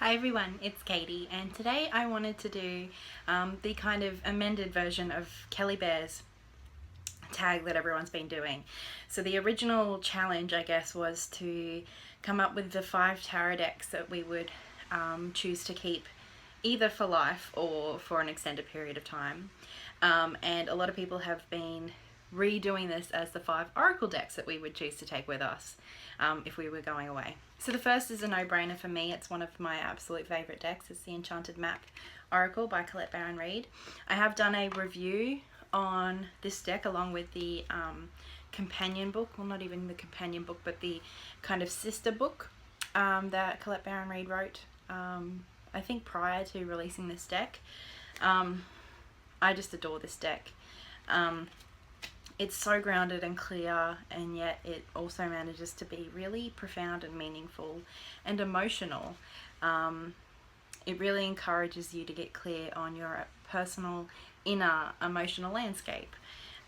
Hi everyone, it's Katie, and today I wanted to do the kind of amended version of Kelly Bear's tag that everyone's been doing. So the original challenge, I guess, was to come up with the 5 tarot decks that we would choose to keep either for life or for an extended period of time. And a lot of people have been redoing this as the 5 oracle decks that we would choose to take with us if we were going away. So the first is a no-brainer for me. It's one of my absolute favourite decks. It's the Enchanted Map Oracle by Colette Baron-Reid. I have done a review on this deck along with the companion book, well, not even the companion book, but the kind of sister book that Colette Baron-Reid wrote, I think prior to releasing this deck. I just adore this deck. It's so grounded and clear, and yet it also manages to be really profound and meaningful and emotional. It really encourages you to get clear on your personal inner emotional landscape.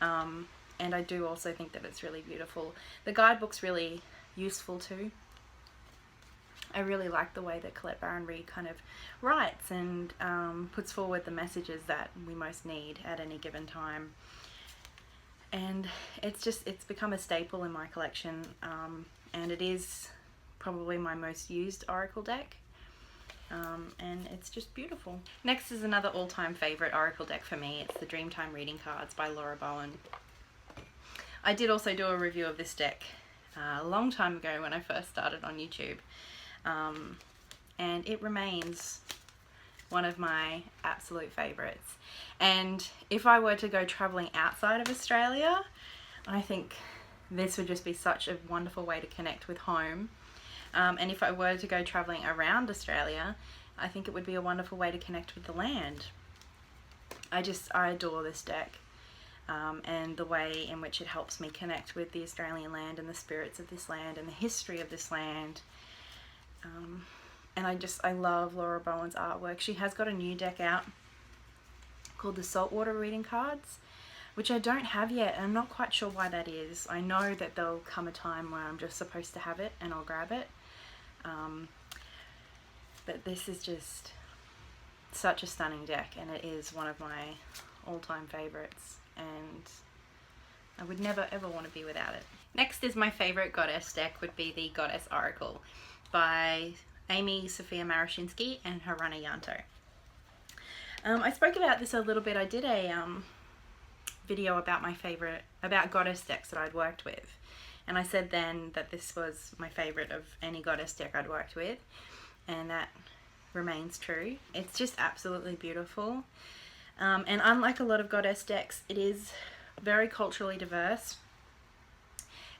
And I do also think that it's really beautiful. The guidebook's really useful too. I really like the way that Colette Baron-Reid kind of writes and puts forward the messages that we most need at any given time. And it's become a staple in my collection, and it is probably my most used oracle deck, and it's just beautiful. Next is another all-time favorite oracle deck for me. It's the Dreamtime reading cards by Bowen. I did also do a review of this deck a long time ago when I first started on YouTube, and it remains one of my absolute favorites. And if I were to go traveling outside of Australia, I think this would just be such a wonderful way to connect with home. And if I were to go traveling around Australia, I think it would be a wonderful way to connect with the land. I adore this deck, and the way in which it helps me connect with the Australian land and the spirits of this land and the history of this land. And I love Laura Bowen's artwork. She has got a new deck out called the Saltwater Reading Cards, which I don't have yet, and I'm not quite sure why that is. I know that there'll come a time where I'm just supposed to have it and I'll grab it. But this is just such a stunning deck, and it is one of my all-time favorites, and I would never ever want to be without it. Next is my favorite goddess deck, would be the Goddess Oracle by Amy Sophia Marashinsky and her runner Yanto. I spoke about this a little bit. I did a video about about goddess decks that I'd worked with, and I said then that this was my favorite of any goddess deck I'd worked with, and that remains true. It's just absolutely beautiful, and unlike a lot of goddess decks, it is very culturally diverse,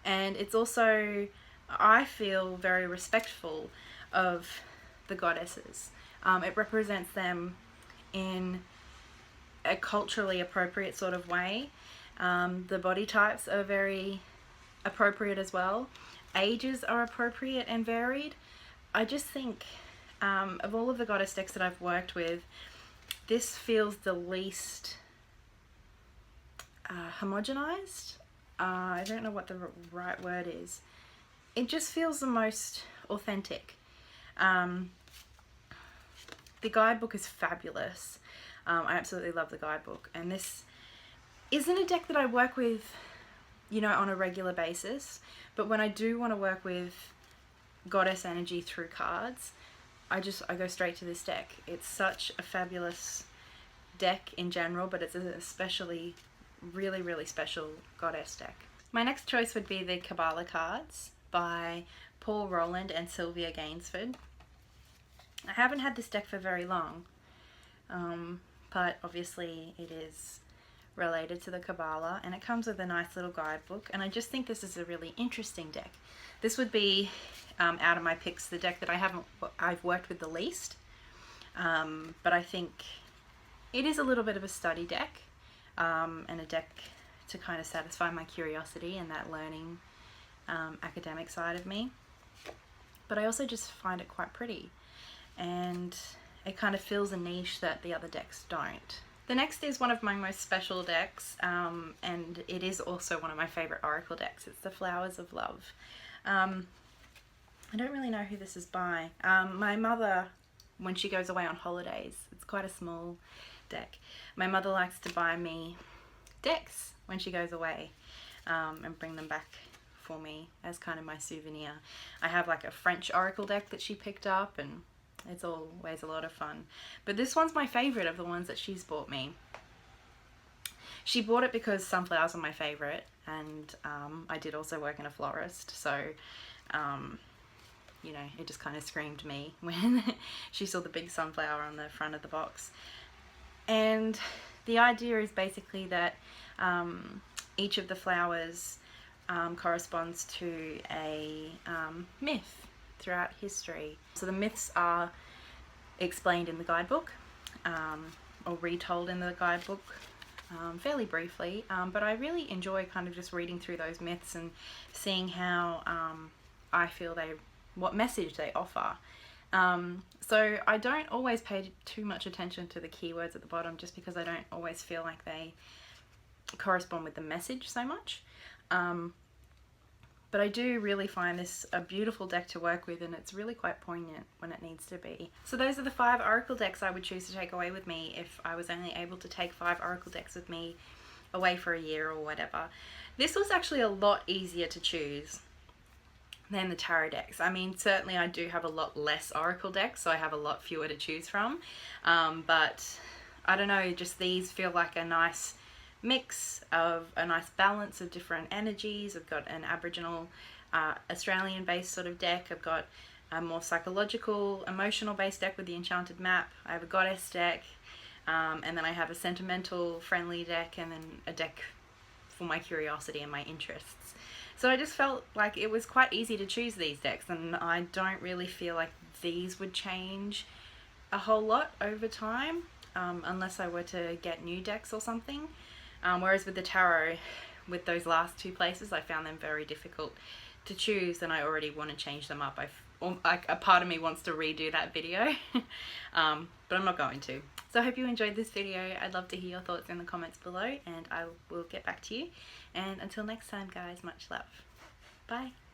and it's also, I feel, very respectful of the goddesses. It represents them in a culturally appropriate sort of way. The body types are very appropriate as well. Ages are appropriate and varied. I just think of all of the goddess decks that I've worked with, this feels the least homogenized. I don't know what the right word is. It just feels the most authentic. The guidebook is fabulous. I absolutely love the guidebook, and this isn't a deck that I work with, you know, on a regular basis, but when I do want to work with goddess energy through cards, I go straight to this deck. It's such a fabulous deck in general, but it's especially really, really special goddess deck. My next choice would be the Kabbalah Cards by Paul Rowland and Sylvia Gainsford. I haven't had this deck for very long, but obviously it is related to the Kabbalah, and it comes with a nice little guidebook, and I just think this is a really interesting deck. This would be, out of my picks, the deck that I've worked with the least, but I think it is a little bit of a study deck, and a deck to kind of satisfy my curiosity and that learning academic side of me. But I also just find it quite pretty, and it kind of fills a niche that the other decks don't. The next is one of my most special decks, and it is also one of my favorite oracle decks. It's the Flowers of Love. I don't really know who this is by. My mother when she goes away on holidays. It's quite a small deck. My mother likes to buy me decks when she goes away, and bring them back for me as kind of my souvenir. I have like a French oracle deck that she picked up, and it's always a lot of fun. But this one's my favorite of the ones that she's bought me. She bought it because sunflowers are my favorite, and I did also work in a florist, so you know, it just kind of screamed me when she saw the big sunflower on the front of the box. And the idea is basically that each of the flowers corresponds to a myth throughout history. So the myths are explained in the guidebook, or retold in the guidebook fairly briefly, but I really enjoy kind of just reading through those myths and seeing how I feel what message they offer. So I don't always pay too much attention to the keywords at the bottom, just because I don't always feel like they correspond with the message so much. But I do really find this a beautiful deck to work with, and it's really quite poignant when it needs to be. So those are the 5 oracle decks I would choose to take away with me if I was only able to take 5 oracle decks with me away for a year or whatever. This was actually a lot easier to choose than the tarot decks. I mean, certainly I do have a lot less oracle decks, so I have a lot fewer to choose from, but I don't know, just these feel like a nice mix of a nice balance of different energies. I've got an Aboriginal Australian based sort of deck. I've got a more psychological, emotional based deck with the Enchanted map. I have a goddess deck, and then I have a sentimental friendly deck, and then a deck for my curiosity and my interests. So I just felt like it was quite easy to choose these decks, and I don't really feel like these would change a whole lot over time, unless I were to get new decks or something. Whereas with the tarot, with those last 2 places, I found them very difficult to choose, and I already want to change them up. A part of me wants to redo that video, but I'm not going to. So I hope you enjoyed this video. I'd love to hear your thoughts in the comments below, and I will get back to you. And until next time, guys, much love. Bye.